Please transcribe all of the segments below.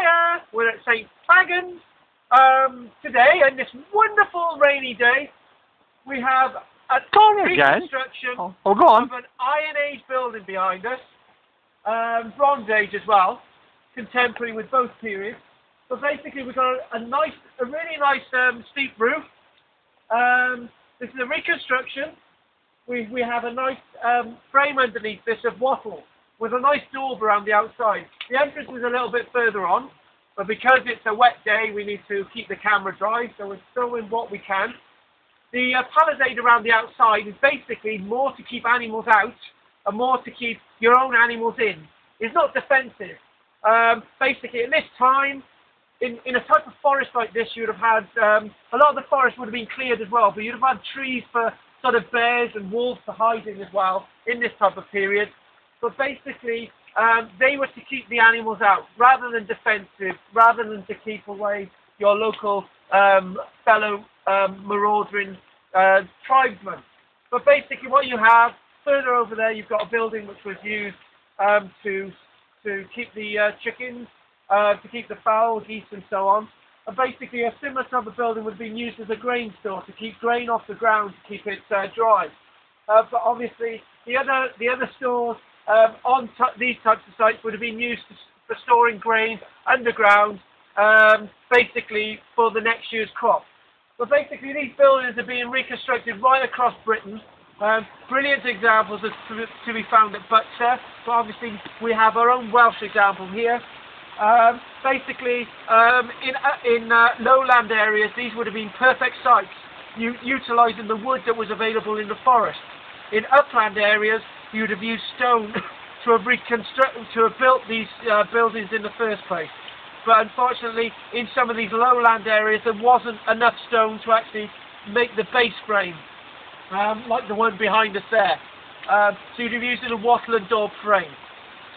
Hiya! We're at St. Fagans today, and this wonderful rainy day, we have a reconstruction go on. of an Iron Age building behind us, Bronze Age as well, contemporary with both periods. But basically, we've got a really nice steep roof. This is a reconstruction. We have a nice frame underneath this of wattle, with a nice daub around the outside. The entrance is a little bit further on, but because it's a wet day, we need to keep the camera dry, so we're filming what we can. The palisade around the outside is basically more to keep animals out and more to keep your own animals in. It's not defensive. Basically, at this time, in a type of forest like this, you would have had, a lot of the forest would have been cleared as well, but you'd have had trees for sort of bears and wolves to hide in as well in this type of period. But basically, they were to keep the animals out, rather than defensive, rather than to keep away your local fellow marauding tribesmen. But basically what you have, further over there, you've got a building which was used to keep the chickens, to keep the fowl, geese and so on. And basically a similar type of building would have been used as a grain store, to keep grain off the ground, to keep it dry. But obviously the other stores on these types of sites would have been used for storing grain underground, basically for the next year's crop. But basically these buildings are being reconstructed right across Britain. Brilliant examples are to be found at Butser, but obviously we have our own Welsh example here. Basically, in lowland areas, these would have been perfect sites, utilising the wood that was available in the forest. In upland areas, you would have used stone to have built these buildings in the first place. But unfortunately, in some of these lowland areas, there wasn't enough stone to actually make the base frame, like the one behind us there. So you'd have used a wattle and daub frame.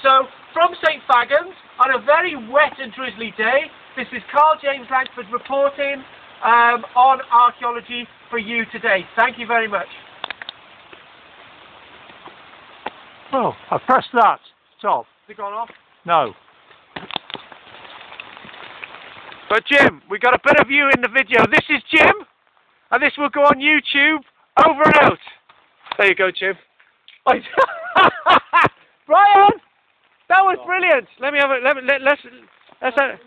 So, from St. Fagans, on a very wet and drizzly day, this is Karl-James Langford reporting on archaeology for you today. Thank you very much. Oh, I pressed that. Stop. Has it gone off? No. But Jim, we got a bit of you in the video. This is Jim, and this will go on YouTube. Over and out. There you go, Jim. Brian, that was brilliant. Let me have it. Let's